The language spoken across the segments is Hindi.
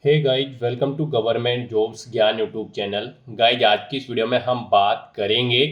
Hey guys, welcome to government jobs Gyan YouTube channel. Guys, आज की इस वीडियो में हम बात करेंगे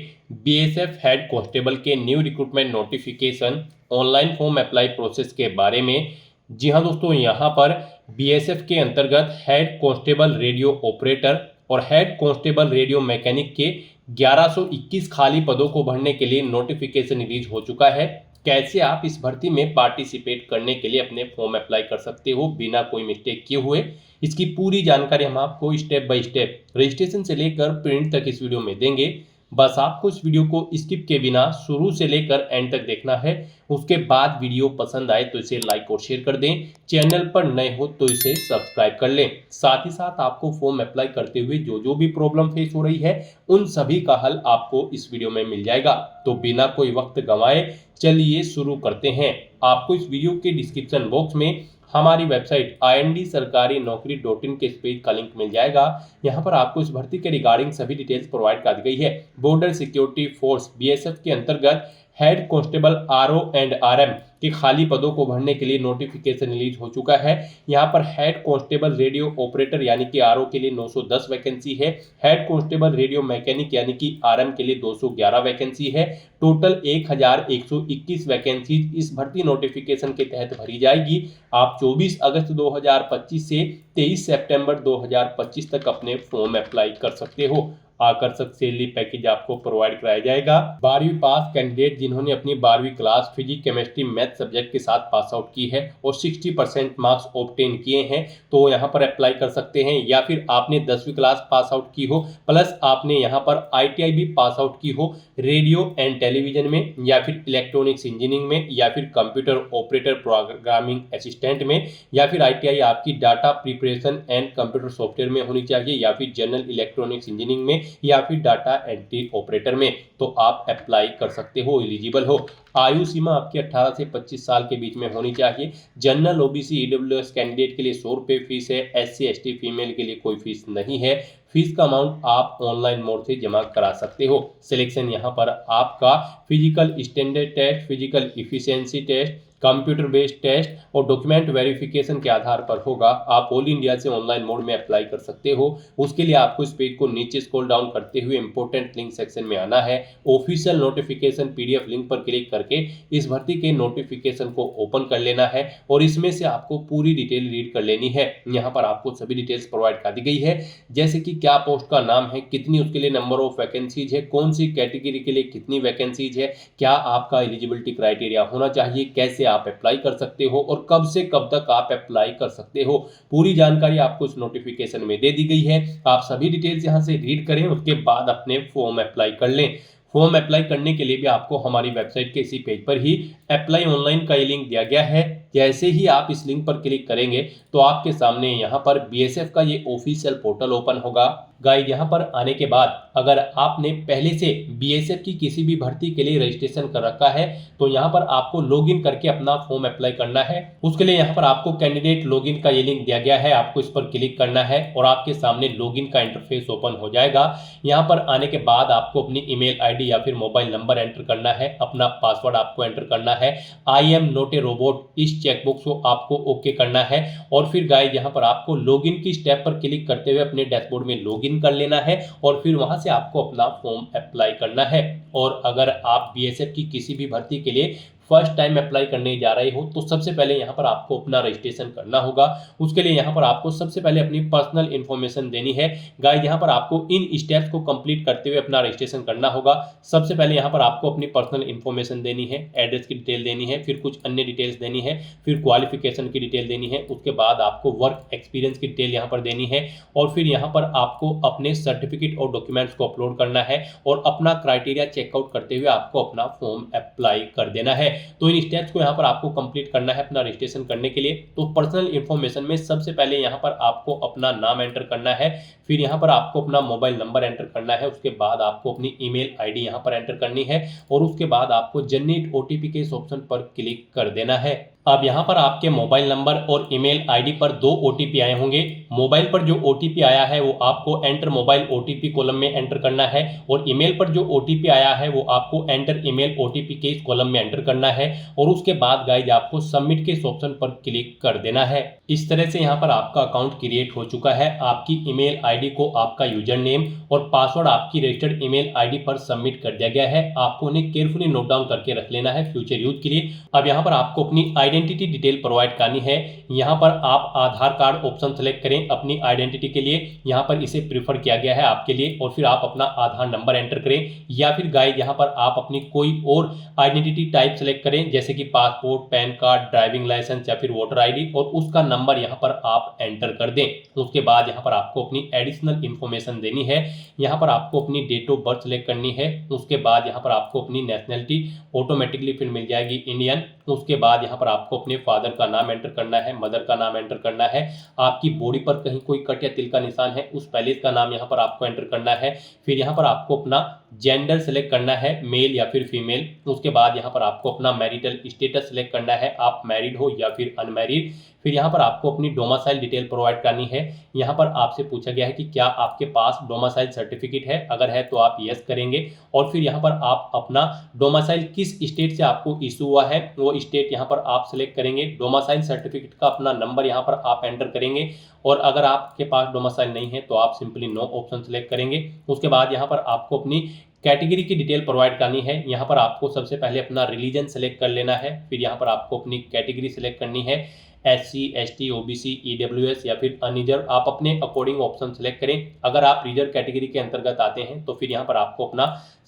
बीएसएफ हेड कांस्टेबल के new recruitment notification online form apply process के बारे में। जी हाँ दोस्तों, यहाँ पर बीएसएफ के अंतर्गत हेड कांस्टेबल रेडियो ऑपरेटर और हेड कांस्टेबल रेडियो मैकेनिक के 1121 खाली पदों को भरने के लिए नोटिफिकेशन रिलीज हो चुका है। कैसे आप इस भर्ती में पार्टिसिपेट करने के लिए अपने फॉर्म अप्लाई कर सकते हो बिना कोई मिस्टेक किए हुए, इसकी पूरी जानकारी हम आपको स्टेप बाय स्टेप रजिस्ट्रेशन से लेकर प्रिंट तक इस वीडियो में देंगे। बस आपको इस वीडियो को स्किप के बिना शुरू से लेकर एंड तक देखना है। उसके बाद वीडियो पसंद आए तो इसे लाइक और शेयर कर दें। चैनल पर नए हो तो इसे सब्सक्राइब कर लें। साथ ही साथ आपको फॉर्म अप्लाई करते हुए जो जो भी प्रॉब्लम फेस हो रही है उन सभी का हल आपको इस वीडियो में मिल जाएगा। तो बिना कोई वक्त गंवाए चलिए शुरू करते हैं। आपको इस वीडियो के डिस्क्रिप्शन बॉक्स में हमारी वेबसाइट IND-sarkari-naukri.in के इस पेज का लिंक मिल जाएगा। यहाँ पर आपको इस भर्ती के रिगार्डिंग सभी डिटेल्स प्रोवाइड कर दी गई है। बॉर्डर सिक्योरिटी फोर्स BSF के अंतर्गत head constable RO and RM के खाली पदों को भरने के लिए नोटिफिकेशन रिलीज हो चुका है। यहाँ पर हेड कांस्टेबल रेडियो ऑपरेटर यानी कि RO के लिए 910 वैकेंसी है। हेड कांस्टेबल रेडियो मैकेनिक यानी कि RM के लिए 211 वैकेंसी है। टोटल 1121 वैकेंसी इस भर्ती नोटिफिकेशन के तहत भरी जाएगी। आप 24 अगस्त 2025 से 23 सितंबर 2025 तक अपने फॉर्म अप्लाई कर सकते हो। आकर्षक सैलरी पैकेज आपको प्रोवाइड कराया जाएगा। 12वीं पास कैंडिडेट जिन्होंने अपनी 12वीं class physics chemistry math subject के साथ पास आउट की है और 60% मार्क्स ऑब्टेन किए हैं तो यहाँ पर अप्लाई कर सकते हैं। या फिर आपने 10वीं क्लास पास आउट की हो प्लस आपने यहाँ पर ITI भी पास आउट की हो रेडियो एंड टेलीविजन में, या फिर इलेक्ट्रॉनिक्स इंजीनियरिंग में, या फिर कंप्यूटर ऑपरेटर प्रोग्रामिंग असिस्टेंट में, या फिर ITI आपकी data preparation and computer software में होनी चाहिए, या फिर जनरल इलेक्ट्रॉनिक्स इंजीनियरिंग में, या फिर डाटा एंट्री ऑपरेटर में, तो आप अप्लाई कर सकते हो, एलिजिबल हो। आयु सीमा आपकी 18 से 25 साल के बीच में होनी चाहिए। जनरल OBC EWS कैंडिडेट के लिए 100 रुपये फीस है। SC ST फीमेल के लिए कोई फीस नहीं है। फीस का अमाउंट आप ऑनलाइन मोड से जमा करा सकते हो। सिलेक्शन यहाँ पर आपका physical standard test, physical efficiency test, computer based test और डॉक्यूमेंट वेरिफिकेशन के आधार पर होगा। आप ऑल इंडिया से ऑनलाइन मोड में अप्लाई कर सकते हो। उसके लिए आपको इस पेज को नीचे स्क्रॉल डाउन करते हुए इंपॉर्टेंट लिंक सेक्शन में आना है। ऑफिशियल नोटिफिकेशन PDF लिंक पर क्लिक करके इस भर्ती के नोटिफिकेशन को ओपन कर लेना है और इसमें से आपको पूरी डिटेल रीड कर लेनी है। यहाँ पर आपको सभी डिटेल्स प्रोवाइड कर दी गई है, जैसे कि क्या पोस्ट का नाम है, कितनी उसके लिए नंबर ऑफ वैकेंसीज है, कौन सी कैटेगरी के लिए कितनी वैकेंसीज है, क्या आपका एलिजिबिलिटी क्राइटेरिया होना चाहिए, कैसे आप अप्लाई कर सकते हो और कब से कब तक आप अप्लाई कर सकते हो। पूरी जानकारी आपको इस नोटिफिकेशन में दे दी गई है। आप सभी डिटेल्स यहां से रीड करें, उसके बाद अपने फॉर्म अप्लाई कर लें। फॉर्म अप्लाई करने के लिए भी आपको हमारी वेबसाइट के इसी पेज पर ही अप्लाई ऑनलाइन का ये लिंक दिया गया है। जैसे ही आप इस लिंक पर क्लिक करेंगे तो आपके सामने यहाँ पर BSF का ये ऑफिशियल पोर्टल ओपन होगा। गाइड, यहाँ पर आने के बाद अगर आपने पहले से BSF की किसी भी भर्ती के लिए रजिस्ट्रेशन कर रखा है तो यहाँ पर आपको लॉगिन करके अपना फॉर्म अप्लाई करना है। उसके लिए यहाँ पर आपको कैंडिडेट लॉगिन का ये लिंक दिया गया है, आपको इस पर क्लिक करना है और आपके सामने लॉगिन का इंटरफेस ओपन हो जाएगा। यहाँ पर आने के बाद आपको अपनी ईमेल ID या फिर मोबाइल नंबर एंटर करना है, अपना पासवर्ड आपको एंटर करना है। I am not a robot इस चेकबॉक्स को आपको ओके करना है और फिर गाइड यहाँ पर आपको लॉगिन की स्टेप पर क्लिक करते हुए अपने डैशबोर्ड में लॉगिन कर लेना है और फिर वहां से आपको अपना फॉर्म अप्लाई करना है। और अगर आप BSF की किसी भी भर्ती के लिए फर्स्ट टाइम अप्लाई करने जा रहे हो तो सबसे पहले यहाँ पर आपको अपना रजिस्ट्रेशन करना होगा। उसके लिए यहाँ पर आपको सबसे पहले अपनी पर्सनल इन्फॉर्मेशन देनी है। गाइस, यहाँ पर आपको इन स्टेप्स को कंप्लीट करते हुए अपना रजिस्ट्रेशन करना होगा। सबसे पहले यहाँ पर आपको अपनी पर्सनल इन्फॉर्मेशन देनी है, एड्रेस की डिटेल देनी है, फिर कुछ अन्य डिटेल्स देनी है, फिर क्वालिफिकेशन की डिटेल देनी है। उसके बाद आपको वर्क एक्सपीरियंस की डिटेल यहाँ पर देनी है और फिर यहाँ पर आपको अपने सर्टिफिकेट और डॉक्यूमेंट्स को अपलोड करना है और अपना क्राइटेरिया चेकआउट करते हुए आपको अपना फॉर्म अप्लाई कर देना है। तो इन स्टेप्स को यहाँ पर आपको कंप्लीट करना है अपना रजिस्ट्रेशन करने के लिए। तो पर्सनल इन्फॉर्मेशन में सबसे पहले यहाँ पर आपको अपना नाम एंटर करना है, फिर यहाँ पर आपको अपना मोबाइल नंबर एंटर करना है, उसके बाद आपको अपनी ईमेल ID यहाँ पर एंटर करनी है और उसके बाद आपको जनरेट OTP के इस ऑप्शन पर क्लिक कर देना है। अब यहाँ पर आपके मोबाइल नंबर और ईमेल आईडी पर 2 ओटीपी आए होंगे। मोबाइल पर जो ओटीपी आया है वो आपको एंटर मोबाइल ओटीपी कॉलम में एंटर करना है और ईमेल पर जो ओटीपी आया है वो आपको एंटर ईमेल ओटीपी के इस कॉलम में एंटर करना है और उसके बाद गाइज आपको सबमिट के इस ऑप्शन पर क्लिक कर देना है। इस तरह से यहाँ पर आपका अकाउंट क्रिएट हो चुका है। आपकी ईमेल आईडी को आपका यूजर नेम और पासवर्ड आपकी रजिस्टर्ड ईमेल आईडी पर सबमिट कर दिया गया है। आपको उन्हें केयरफुली नोट डाउन करके रख लेना है फ्यूचर यूज के लिए। अब यहाँ पर आपको अपनी आइडेंटिटी डिटेल प्रोवाइड करनी है। यहाँ पर आप आधार कार्ड ऑप्शन सेलेक्ट करें अपनी आइडेंटिटी के लिए, यहाँ पर इसे प्रीफर किया गया है आपके लिए, और फिर आप अपना आधार नंबर एंटर करें या फिर गाइस यहाँ पर आप अपनी कोई और आइडेंटिटी टाइप सेलेक्ट करें जैसे कि passport, pan card, driving licence या फिर वोटर आईडी, और उसका नंबर यहाँ पर आप एंटर कर दें। उसके बाद यहाँ पर आपको अपनी एडिशनल इंफॉर्मेशन देनी है। यहाँ पर आपको अपनी डेट ऑफ बर्थ सेलेक्ट करनी है। उसके बाद यहाँ पर आपको अपनी नेशनलिटी ऑटोमेटिकली फिर मिल जाएगी इंडियन। उसके बाद यहाँ पर आपको अपने फादर का नाम एंटर करना है, मदर का नाम एंटर करना है। आपकी बॉडी पर कहीं कोई कट या तिल का निशान है उस पैलेस का नाम यहाँ पर आपको एंटर करना है। फिर यहाँ पर आपको अपना जेंडर सेलेक्ट करना है, मेल या फिर फीमेल। उसके बाद यहाँ पर आपको अपना मैरिटल स्टेटस सेलेक्ट करना है, आप मैरिड हो या फिर अनमैरिड। फिर यहाँ पर आपको अपनी डोमिसाइल डिटेल प्रोवाइड करनी है। यहाँ पर आपसे पूछा गया है कि क्या आपके पास डोमिसाइल सर्टिफिकेट है, अगर है तो आप यस करेंगे। और फिर यहाँ पर आप अपना डोमिसाइल किस स्टेट से आपको इशू हुआ है वो स्टेट यहाँ पर आप सेलेक्ट करेंगे। डोमिसाइल सर्टिफिकेट का अपना नंबर यहाँ पर आप एंटर करेंगे और अगर आपके पास डोमिसाइल नहीं है तो आप सिंपली नो ऑप्शन सेलेक्ट करेंगे। उसके बाद यहाँ पर आपको अपनी कैटेगरी की डिटेल प्रोवाइड करनी है। यहाँ पर आपको सबसे पहले अपना रिलीजन सेलेक्ट कर लेना है। फिर यहाँ पर आपको अपनी कैटेगरी सेलेक्ट करनी है, SC, ST, OBC, EWS या फिर अनरिजर्व। आप अपने अकॉर्डिंग ऑप्शन सेलेक्ट करें। अगर आप रिजर्व कैटेगरी के अंतर्गत आते हैं तो फिर यहाँ पर आपको अपना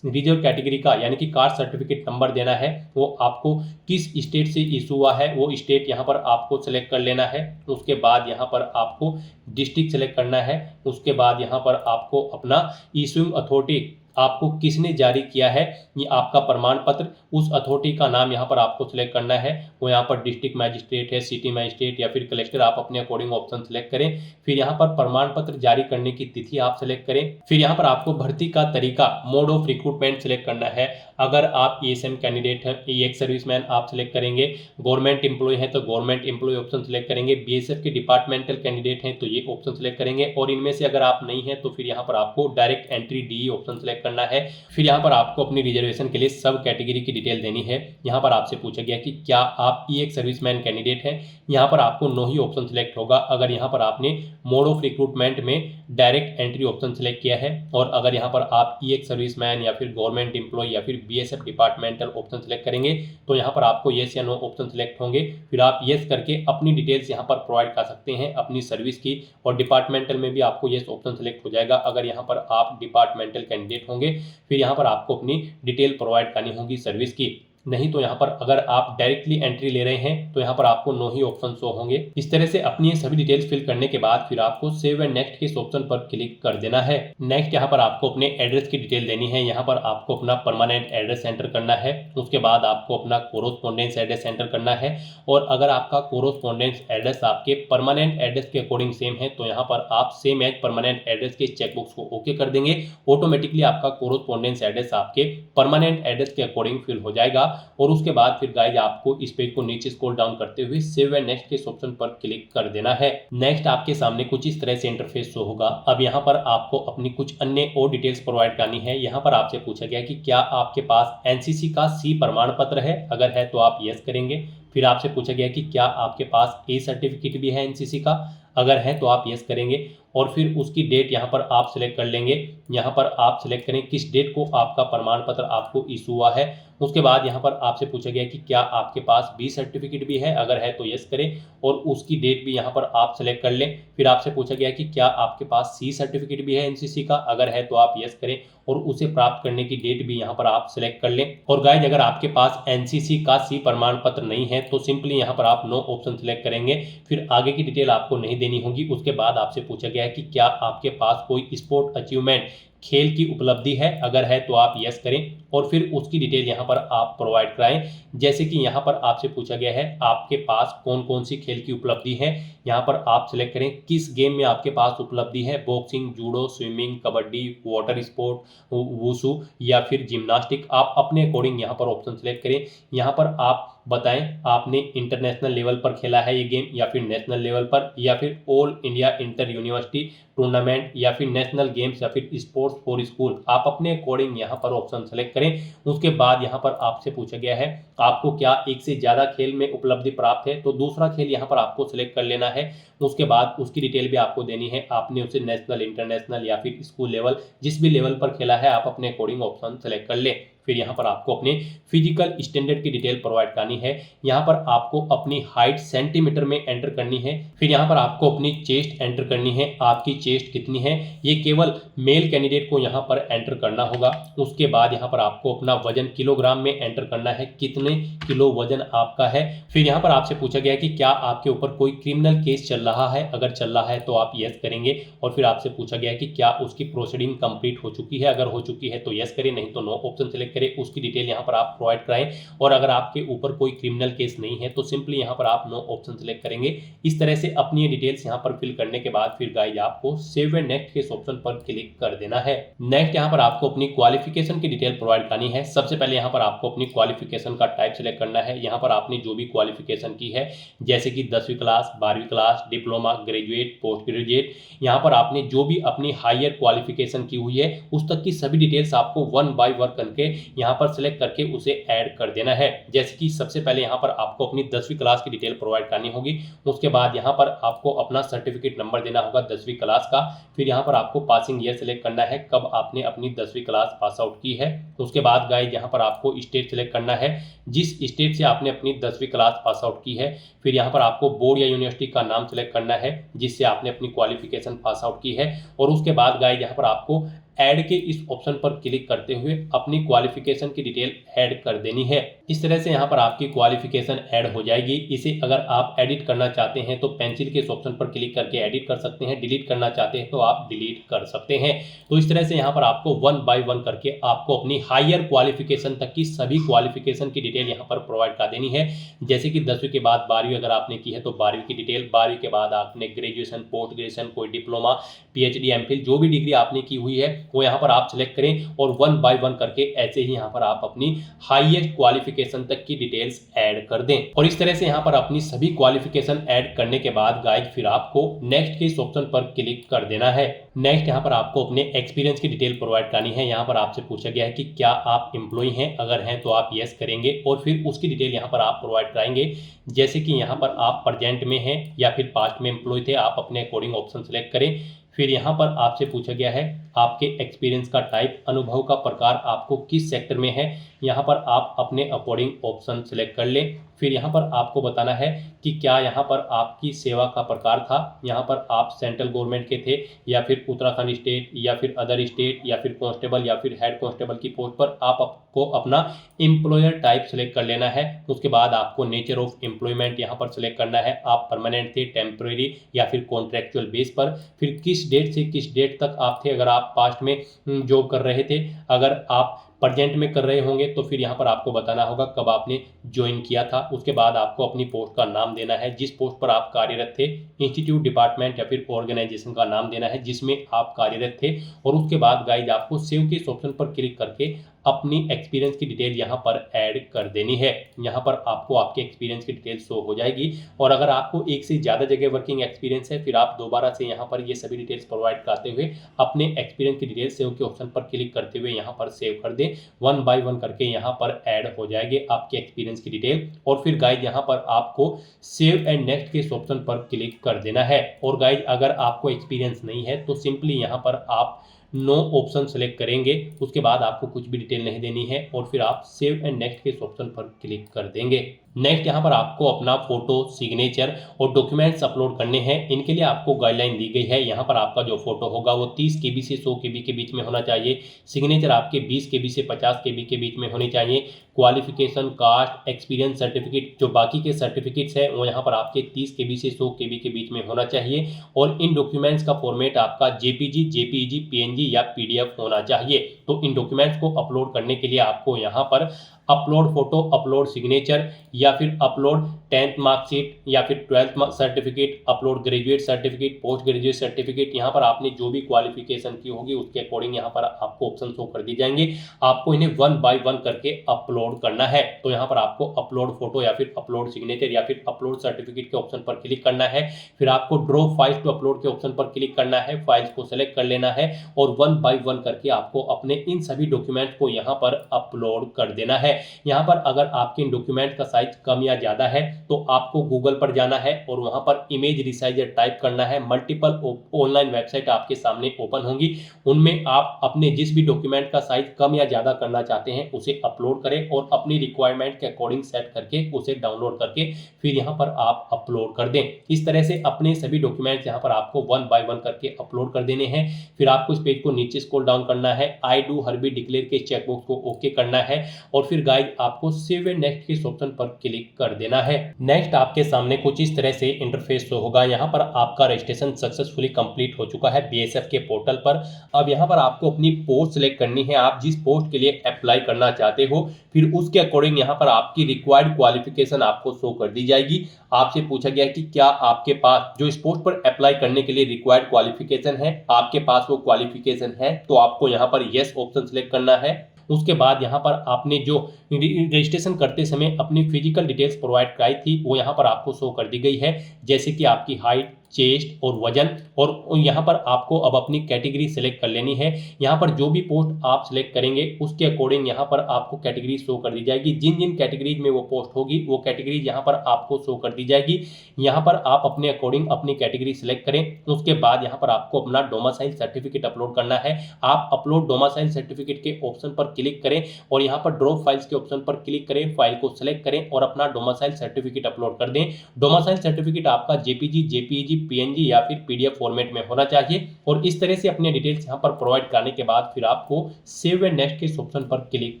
रिजर्व कैटेगरी का यानी कि कास्ट सर्टिफिकेट नंबर देना है। वो आपको किस स्टेट से इशू हुआ है वो स्टेट यहाँ पर आपको सेलेक्ट कर लेना है। उसके बाद यहाँ पर आपको डिस्ट्रिक्ट सेलेक्ट करना है। उसके बाद यहाँ पर आपको अपना इशूइंग अथॉरिटी आपको किसने जारी किया है ये आपका प्रमाण पत्र, उस अथॉरिटी का नाम यहाँ पर आपको सिलेक्ट करना है। वो यहाँ पर डिस्ट्रिक्ट मैजिस्ट्रेट है, सिटी मैजिस्ट्रेट या फिर कलेक्टर, आप अपने अकॉर्डिंग ऑप्शन सेलेक्ट करें। फिर यहाँ पर प्रमाण पत्र जारी करने की तिथि आप सेलेक्ट करें। फिर यहाँ पर आपको भर्ती का तरीका, मोड ऑफ रिक्रूटमेंट सेलेक्ट करना है। अगर आप ESM कैंडिडेट है, एक्स सर्विसमैन आप सेलेक्ट करेंगे। गवर्नमेंट एम्प्लॉय है तो गवर्नमेंट एम्प्लॉय ऑप्शन सेलेक्ट करेंगे। BSF के डिपार्टमेंटल कैंडिडेट हैं तो ये ऑप्शन सेलेक्ट करेंगे। और इनमें से अगर आप नहीं है तो फिर यहाँ पर आपको direct entry DE option select करना है। फिर यहाँ पर आपको अपनी रिजर्वेशन के लिए सब कैटेगरी की डिटेल देनी है। यहाँ पर आपसे पूछा गया कि क्या आप EX सर्विसमैन कैंडिडेट हैं, यहाँ पर आपको नो ही ऑप्शन सेलेक्ट होगा अगर यहाँ पर आपने मोड ऑफ रिक्रूटमेंट में डायरेक्ट एंट्री ऑप्शन सेलेक्ट किया है। और अगर यहाँ पर आप EX सर्विसमैन या फिर गवर्नमेंट एम्प्लॉय या फिर BSF डिपार्टमेंटल ऑप्शन सेलेक्ट करेंगे तो यहाँ पर आपको येस या नो ऑप्शन सेलेक्ट होंगे। फिर आप येस करके अपनी डिटेल्स यहाँ पर प्रोवाइड कर सकते हैं अपनी सर्विस की, और डिपार्टमेंटल में भी आपको येस ऑप्शन सेलेक्ट हो जाएगा अगर यहाँ पर आप डिपार्टमेंटल कैंडिडेट होंगे। फिर यहाँ पर आपको अपनी डिटेल प्रोवाइड करनी होगी सर्विस की। नहीं तो यहाँ पर अगर आप डायरेक्टली एंट्री ले रहे हैं तो यहाँ पर आपको नो ही ऑप्शन शो होंगे। इस तरह से अपनी ये सभी डिटेल्स फिल करने के बाद फिर आपको सेव एंड नेक्स्ट के इस ऑप्शन पर क्लिक कर देना है। नेक्स्ट यहाँ पर आपको अपने एड्रेस की डिटेल देनी है। यहाँ पर आपको अपना परमानेंट एड्रेस एंटर करना है। उसके बाद आपको अपना कोरोस्पोंडेंस एड्रेस एंटर करना है। और अगर आपका कोरोस्पोंडेंस एड्रेस आपके परमानेंट एड्रेस के अकॉर्डिंग सेम है तो यहाँ पर आप सेम एज परमानेंट एड्रेस के चेकबॉक्स को ओके कर देंगे। ऑटोमेटिकली आपका कोरोस्पोंडेंस एड्रेस आपके परमानेंट एड्रेस के अकॉर्डिंग फिल हो जाएगा। और उसके बाद फिर गाइज आपको इस पेज को नीचे स्क्रॉल डाउन करते हुए सेव एंड नेक्स्ट के ऑप्शन पर क्लिक कर देना है। नेक्स्ट आपके सामने कुछ इस तरह से इंटरफेस शो होगा। अब यहाँ पर आपको अपनी कुछ अन्य और डिटेल्स प्रोवाइड करनी है। यहाँ पर आपसे पूछा गया कि क्या आपके पास NCC का C प्रमाण पत्र है, अगर है तो आप यस करेंगे। फिर आपसे पूछा गया कि क्या आपके पास A सर्टिफिकेट भी है NCC का, अगर है तो आप यस करेंगे। और फिर उसकी डेट यहाँ पर आप सिलेक्ट कर लेंगे। यहाँ पर आप सिलेक्ट करें किस डेट को आपका प्रमाण पत्र आपको इशू हुआ है। उसके बाद यहाँ पर आपसे पूछा गया कि क्या आपके पास B सर्टिफिकेट भी है, अगर है तो यस करें और उसकी डेट भी यहाँ पर आप सेलेक्ट कर लें। फिर आपसे पूछा गया कि क्या आपके पास C सर्टिफिकेट भी है NCC का, अगर है तो आप यस करें और उसे प्राप्त करने की डेट भी यहाँ पर आप सेलेक्ट कर लें। और गाइज अगर आपके पास NCC का C प्रमाण पत्र नहीं है तो सिंपली यहाँ पर आप नो ऑप्शन सेलेक्ट करेंगे। फिर आगे की डिटेल आपको नहीं देनी होगी। उसके बाद आपसे पूछा गया है कि क्या आपके पास कोई स्पोर्ट अचीवमेंट, खेल की उपलब्धि है, अगर है तो आप यस करें और फिर उसकी डिटेल यहाँ पर आप प्रोवाइड कराएं। जैसे कि यहाँ पर आपसे पूछा गया है आपके पास कौन कौन सी खेल की उपलब्धि है, यहाँ पर आप सिलेक्ट करें किस गेम में आपके पास उपलब्धि है, boxing, judo, swimming, kabaddi, water sport, wushu या फिर जिम्नास्टिक। आप अपने अकॉर्डिंग यहाँ पर ऑप्शन सेलेक्ट करें। यहाँ पर आप बताएं आपने इंटरनेशनल लेवल पर खेला है ये गेम या फिर नेशनल लेवल पर या फिर all India inter university tournament या फिर नेशनल गेम्स या फिर स्पोर्ट्स फॉर स्कूल। आप अपने अकॉर्डिंग यहाँ पर ऑप्शन सेलेक्ट करें। उसके बाद यहाँ पर आपसे पूछा गया है आपको क्या एक से ज़्यादा खेल में उपलब्धि प्राप्त है, तो दूसरा खेल यहाँ पर आपको सिलेक्ट कर लेना है। उसके बाद उसकी डिटेल भी आपको देनी है, आपने उसे नेशनल इंटरनेशनल या फिर स्कूल लेवल जिस भी लेवल पर खेला है आप अपने अकॉर्डिंग ऑप्शन सेलेक्ट कर लें। फिर यहाँ पर आपको अपने फिजिकल स्टैंडर्ड की डिटेल प्रोवाइड करनी है। यहाँ पर आपको अपनी हाइट सेंटीमीटर में एंटर करनी है। फिर यहाँ पर आपको अपनी चेस्ट एंटर करनी है, आपकी चेस्ट कितनी है ये केवल मेल कैंडिडेट को यहाँ पर एंटर करना होगा। उसके बाद यहाँ पर आपको अपना वजन किलोग्राम में एंटर करना है, कितने किलो वजन आपका है। फिर यहाँ पर आपसे पूछा गया कि क्या आपके ऊपर कोई क्रिमिनल केस चल रहा है, अगर चल रहा है तो आप यस करेंगे। और फिर आपसे पूछा गया कि क्या उसकी प्रोसीडिंग कंप्लीट हो चुकी है, अगर हो चुकी है तो यस करें, नहीं तो नो ऑप्शन सेलेक्ट करें। उसकी डिटेल यहाँ पर आप प्रोवाइड कराएं। और अगर आपके ऊपर कोई क्रिमिनल केस नहीं है तो सिंपली यहाँ पर आप नो ऑप्शन सेलेक्ट करेंगे। इस तरह से अपनी डिटेल्स यहाँ पर फिल करने के बाद फिर गाइज आपको सेव एंड नेक्स्ट के ऑप्शन पर क्लिक कर देना है। नेक्स्ट यहाँ पर आपको अपनी क्वालिफिकेशन की डिटेल प्रोवाइड करनी है। सबसे पहले यहाँ पर आपको अपनी क्वालिफिकेशन का टाइप सेलेक्ट करना है। यहाँ पर आपने जो भी क्वालिफिकेशन की है जैसे कि 10वीं क्लास, 12वीं class, diploma, graduate, post graduate, यहाँ पर आपने जो भी अपनी हायर क्वालिफिकेशन की हुई है उस तक की सभी डिटेल्स आपको वन बाय वन करके यहाँ पर सिलेक्ट करके उसे ऐड कर देना है। जैसे कि सबसे पहले यहाँ पर आपको अपनी 10वीं क्लास की डिटेल प्रोवाइड करनी होगी। उसके बाद यहाँ पर आपको अपना सर्टिफिकेट नंबर देना होगा 10वीं क्लास का। फिर यहाँ पर आपको पासिंग ईयर सेलेक्ट करना है, कब आपने अपनी 10वीं क्लास पास आउट की है। उसके बाद गाइज यहाँ पर आपको स्टेट सेलेक्ट करना है, जिस स्टेट से आपने अपनी 10वीं क्लास पास आउट की है। फिर यहाँ पर आपको बोर्ड या यूनिवर्सिटी का नाम सेलेक्ट करना है जिससे आपने अपनी क्वालिफिकेशन पास आउट की है। और उसके बाद गाइज यहाँ पर आपको ऐड के इस ऑप्शन पर क्लिक करते हुए अपनी क्वालिफिकेशन की डिटेल ऐड कर देनी है। इस तरह से यहाँ पर आपकी क्वालिफिकेशन ऐड हो जाएगी। इसे अगर आप एडिट करना चाहते हैं तो पेंसिल के इस ऑप्शन पर क्लिक करके एडिट कर सकते हैं, डिलीट करना चाहते हैं तो आप डिलीट कर सकते हैं। तो इस तरह से यहाँ पर आपको वन बाय वन करके आपको अपनी हायर क्वालिफिकेशन तक की सभी क्वालिफिकेशन की डिटेल यहाँ पर प्रोवाइड कर देनी है। जैसे कि 10वीं के बाद 12वीं अगर आपने की है तो 12वीं की डिटेल, 12वीं के बाद आपने ग्रेजुएशन, पोस्ट ग्रेजुएशन, कोई डिप्लोमा, पीएचडी, एमफिल जो भी डिग्री आपने की हुई है वो यहाँ पर आप सिलेक्ट करें और वन बाय वन करके ऐसे ही यहाँ पर आप अपनी हाईएस्ट क्वालिफिकेशन तक की डिटेल्स ऐड कर दें। और इस तरह से यहाँ पर अपनी सभी क्वालिफिकेशन ऐड करने के बाद गाइज फिर आपको नेक्स्ट के इस ऑप्शन पर क्लिक कर देना है। नेक्स्ट यहाँ पर आपको अपने एक्सपीरियंस की डिटेल प्रोवाइड करनी है। यहाँ पर आपसे पूछा गया है कि क्या आप एम्प्लॉय हैं, अगर हैं तो आप यस करेंगे और फिर उसकी डिटेल यहाँ पर आप प्रोवाइड कराएंगे। जैसे कि यहाँ पर आप प्रेजेंट में हैं या फिर पास्ट में एम्प्लॉय थे, आप अपने अकॉर्डिंग ऑप्शन सेलेक्ट करें। फिर यहाँ पर आपसे पूछा गया है आपके एक्सपीरियंस का टाइप, अनुभव का प्रकार आपको किस सेक्टर में है, यहाँ पर आप अपने अकॉर्डिंग ऑप्शन सेलेक्ट कर लें। फिर यहाँ पर आपको बताना है कि क्या यहाँ पर आपकी सेवा का प्रकार था, यहाँ पर आप सेंट्रल गवर्नमेंट के थे या फिर उत्तराखंड स्टेट या फिर अदर स्टेट या फिर कांस्टेबल या फिर हेड कांस्टेबल की पोस्ट पर आपको अपना एम्प्लॉयर टाइप सेलेक्ट कर लेना है। उसके बाद आपको नेचर ऑफ एम्प्लॉयमेंट यहाँ पर सेलेक्ट करना है, आप परमानेंट थे, टेम्परेरी या फिर कॉन्ट्रेक्चुअल बेस पर। फिर किस डेट से किस डेट तक आप थे, अगर आप पास्ट में जॉब कर रहे थे, अगर आप प्रेजेंट में कर रहे होंगे तो फिर यहाँ पर आपको बताना होगा कब आपने ज्वाइन किया था। उसके बाद आपको अपनी पोस्ट का नाम देना है, जिस पोस्ट पर आप कार्यरत थे, इंस्टीट्यूट, डिपार्टमेंट या फिर ऑर्गेनाइजेशन का नाम देना है जिसमें आप कार्यरत थे। और उसके बाद गाइज आपको सेव के इस ऑप्शन पर क्लिक करके अपनी एक्सपीरियंस की डिटेल यहाँ पर ऐड कर देनी है। यहाँ पर आपको आपके एक्सपीरियंस की डिटेल शो हो जाएगी। और अगर आपको एक से ज़्यादा जगह वर्किंग एक्सपीरियंस है फिर आप दोबारा से यहाँ पर ये सभी डिटेल्स प्रोवाइड करते हुए अपने एक्सपीरियंस की डिटेल सेव के ऑप्शन पर क्लिक करते हुए यहाँ पर सेव कर दें। वन बाय वन करके यहाँ पर ऐड हो जाएंगे आपके एक्सपीरियंस की डिटेल। और फिर गाइज यहाँ पर आपको सेव एंड नेक्स्ट के इस ऑप्शन पर क्लिक कर देना है। और गाइज अगर आपको एक्सपीरियंस नहीं है तो सिंपली यहाँ पर आप नो ऑप्शन सेलेक्ट करेंगे। उसके बाद आपको कुछ भी डिटेल नहीं देनी है और फिर आप सेव एंड नेक्स्ट के इस ऑप्शन पर क्लिक कर देंगे। नेक्स्ट यहाँ पर आपको अपना फोटो, सिग्नेचर और डॉक्यूमेंट्स अपलोड करने हैं। इनके लिए आपको गाइडलाइन दी गई है। यहाँ पर आपका जो फोटो होगा वो 30 KB से 100 KB के बीच में होना चाहिए। सिग्नेचर आपके 20 KB से 50 KB के बीच में होनी चाहिए। क्वालिफिकेशन, कास्ट, एक्सपीरियंस सर्टिफिकेट, जो बाकी के सर्टिफिकेट्स हैं वो यहाँ पर आपके 30 KB से 100 KB के बीच में होना चाहिए। और इन डॉक्यूमेंट्स का फॉर्मेट आपका JPG, JPEG, PNG या PDF होना चाहिए। तो इन डॉक्यूमेंट्स को अपलोड करने के लिए आपको यहाँ पर अपलोड फोटो, अपलोड सिग्नेचर या फिर अपलोड 10th मार्कशीट या फिर 12th certificate, upload graduate certificate, post graduate certificate. यहाँ पर आपने जो भी क्वालिफिकेशन की होगी उसके अकॉर्डिंग यहाँ पर आपको ऑप्शन शो कर दी जाएंगे। आपको इन्हें 1 बाय 1 करके अपलोड करना है। तो यहाँ पर आपको अपलोड फोटो या फिर अपलोड सिग्नेचर या फिर अपलोड सर्टिफिकेट के ऑप्शन पर क्लिक करना है। फिर आपको ड्रॉ फाइल्स टू अपलोड के ऑप्शन पर क्लिक करना है, फाइल्स को सेलेक्ट कर लेना है और 1 बाय 1 करके आपको अपने इन सभी डॉक्यूमेंट को यहाँ पर अपलोड कर देना है। यहाँ पर अगर आपके इन डॉक्यूमेंट का साइज कम या ज्यादा है तो आपको गूगल पर जाना है और वहां पर इमेज रिसाइजर टाइप करना है। मल्टीपल ऑनलाइन वेबसाइट आपके सामने ओपन होंगी, उनमें आप अपने जिस भी डॉक्यूमेंट का साइज कम या ज्यादा करना चाहते हैं उसे अपलोड करें और अपनी रिक्वायरमेंट के अकॉर्डिंग सेट करके उसे डाउनलोड करके फिर यहाँ पर आप अपलोड कर दें। इस तरह से अपने सभी डॉक्यूमेंट्स यहाँ पर आपको 1 बाय 1 करके अपलोड कर देने हैं। फिर आपको इस पेज को नीचे स्क्रॉल डाउन करना है, आई डू हरबी डिक्लेयर के चेकबॉक्स को ओके करना है और फिर गाइस आपको सेव एंड नेक्स्ट के ऑप्शन पर क्लिक कर देना है। नेक्स्ट आपके सामने कुछ इस तरह से इंटरफेस शो होगा। यहाँ पर आपका रजिस्ट्रेशन सक्सेसफुली कंप्लीट हो चुका है बीएसएफ के पोर्टल पर। अब यहाँ पर आपको अपनी पोस्ट सिलेक्ट करनी है, आप जिस पोस्ट के लिए अप्लाई करना चाहते हो। फिर उसके अकॉर्डिंग यहाँ पर आपकी रिक्वायर्ड क्वालिफिकेशन आपको शो कर दी जाएगी। आपसे पूछा गया है कि क्या आपके पास जो इस पोस्ट पर अप्लाई करने के लिए रिक्वायर्ड क्वालिफिकेशन है, आपके पास वो क्वालिफिकेशन है, तो आपको यहाँ पर यस ऑप्शन सिलेक्ट करना है। उसके बाद यहाँ पर आपने जो रजिस्ट्रेशन करते समय अपनी फिजिकल डिटेल्स प्रोवाइड कराई थी वो यहाँ पर आपको शो कर दी गई है, जैसे कि आपकी हाइट, चेस्ट और वजन। और यहाँ पर आपको अब अपनी कैटेगरी सेलेक्ट कर लेनी है। यहाँ पर जो भी पोस्ट आप सिलेक्ट करेंगे उसके अकॉर्डिंग यहाँ पर आपको कैटेगरी शो कर दी जाएगी। जिन जिन कैटेगरीज में वो पोस्ट होगी वो कैटेगरीज यहाँ पर आपको शो कर दी जाएगी। यहाँ पर आप अपने अकॉर्डिंग अपनी कैटेगरी सिलेक्ट करें। उसके बाद यहाँ पर आपको अपना डोमिसाइल सर्टिफिकेट अपलोड करना है। आप अपलोड डोमिसाइल सर्टिफिकेट के ऑप्शन पर क्लिक करें और यहाँ पर ड्रॉ फाइल्स के ऑप्शन पर क्लिक करें, फाइल को सिलेक्ट करें और अपना डोमिसाइल सर्टिफिकेट अपलोड कर दें। डोमिसाइल सर्टिफिकेट आपका जेपीजी, पीएनजी या फिर पीडीएफ फॉर्मेट में होना चाहिए। और इस तरह से अपने डिटेल्स यहाँ पर प्रोवाइड करने के बाद फिर आपको सेव एंड नेक्स्ट के ऑप्शन पर क्लिक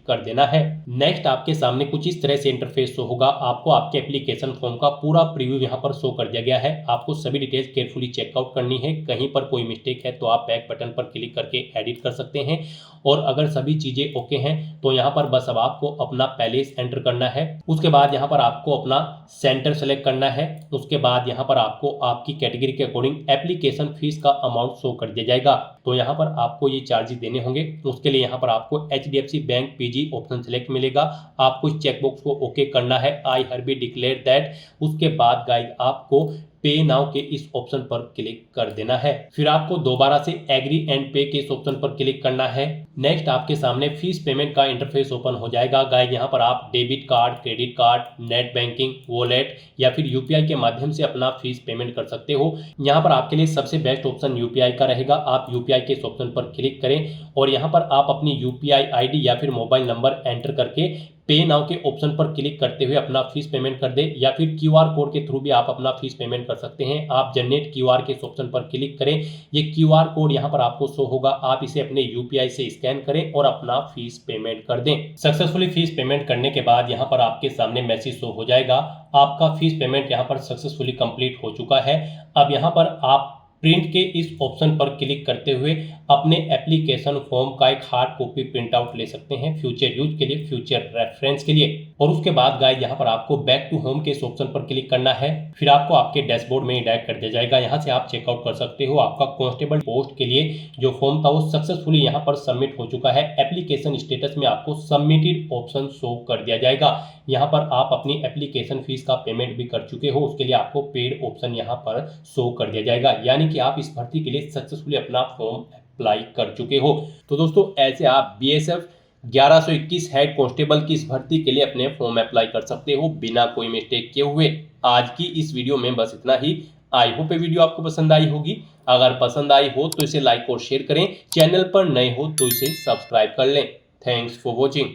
कर देना है। नेक्स्ट आपके सामने कुछ इस तरह से इंटरफेस शो होगा। आपको आपके एप्लीकेशन फॉर्म का पूरा प्रीव्यू यहाँ पर शो कर दिया गया है। आपको सभी डिटेल्स केयरफुली चेकआउट करनी है। कहीं पर कोई मिस्टेक है तो आप बैक बटन पर क्लिक करके एडिट कर सकते हैं। और अगर सभी चीजें ओके हैं तो यहाँ पर बस अब आपको अपना पैलेस एंटर करना है। उसके बाद यहाँ पर आपको अपना सेंटर सेलेक्ट करना है। उसके बाद यहाँ पर आपको आपकी कैटेगरी के अकॉर्डिंग एप्लीकेशन फीस का अमाउंट शो कर दिया जाएगा। तो यहाँ पर आपको ये चार्जेस देने होंगे। उसके लिए यहाँ पर आपको HDFC bank PG option select मिलेगा। आपको इस चेकबॉक्स को ओके करना है, आई हरबी डिक्लेयर दैट। उसके बाद गाइस आपको पे नाउ के इस ऑप्शन पर क्लिक कर देना है। फिर आपको दोबारा से एग्री एंड पे के इस ऑप्शन पर क्लिक करना है। नेक्स्ट आपके सामने फीस पेमेंट का इंटरफेस ओपन हो जाएगा। गाइस यहाँ पर आप debit card, credit card, net banking, wallet या फिर यूपीआई के माध्यम से अपना फीस पेमेंट कर सकते हो। यहाँ पर आपके लिए सबसे बेस्ट ऑप्शन यूपीआई का रहेगा। आप यूपीआई के इस ऑप्शन पर क्लिक करें और यहाँ पर आप अपनी यूपीआई आईडी या फिर मोबाइल नंबर एंटर करके पे नाउ के ऑप्शन पर क्लिक करते हुए अपना फीस पेमेंट कर दे, या फिर क्यूआर कोड के थ्रू भी आप अपना फीस पेमेंट कर सकते हैं। आप जनरेट क्यूआर के ऑप्शन पर क्लिक करें। ये क्यूआर कोड यहाँ पर आपको शो होगा। आप इसे अपने यूपीआई से स्कैन करें और अपना फीस पेमेंट कर दें। सक्सेसफुली फीस पेमेंट करने के बाद यहाँ पर आपके सामने मैसेज शो हो जाएगा, आपका फीस पेमेंट यहाँ पर सक्सेसफुली कंप्लीट हो चुका है। अब यहाँ पर आप प्रिंट के इस ऑप्शन पर क्लिक करते हुए अपने एप्लीकेशन फॉर्म का एक हार्ड कॉपी प्रिंट आउट ले सकते हैं फ्यूचर यूज के लिए, फ्यूचर रेफरेंस के लिए। और उसके बाद गाइस यहाँ पर आपको बैक टू होम के इस ऑप्शन पर क्लिक करना है। फिर आपको आपके डैशबोर्ड में डायरेक्ट कर दिया जाएगा। यहाँ से आप चेकआउट कर सकते हो आपका कांस्टेबल पोस्ट के लिए जो फॉर्म था वो सक्सेसफुली यहाँ पर सबमिट हो चुका है। एप्लीकेशन स्टेटस में आपको सबमिटेड ऑप्शन शो कर दिया जाएगा। यहाँ पर आप अपनी एप्लीकेशन फीस का पेमेंट भी कर चुके हो, उसके लिए आपको पेड ऑप्शन यहाँ पर शो कर दिया जाएगा, यानी कि आप इस भर्ती के लिए सक्सेसफुली अपना फॉर्म अप्लाई कर चुके हो। तो दोस्तों ऐसे आप बीएसएफ 1121 हेड कांस्टेबल की इस भर्ती के लिए अपने फॉर्म अप्लाई कर सकते हो बिना कोई मिस्टेक किए हुए। आज की इस वीडियो में बस इतना ही। आई होप ये वीडियो आपको पसंद आई होगी। अगर पसंद आई हो तो इसे लाइक और शेयर करें। चैनल पर नए हो तो इसे सब्सक्राइब कर लें। Thanks for watching.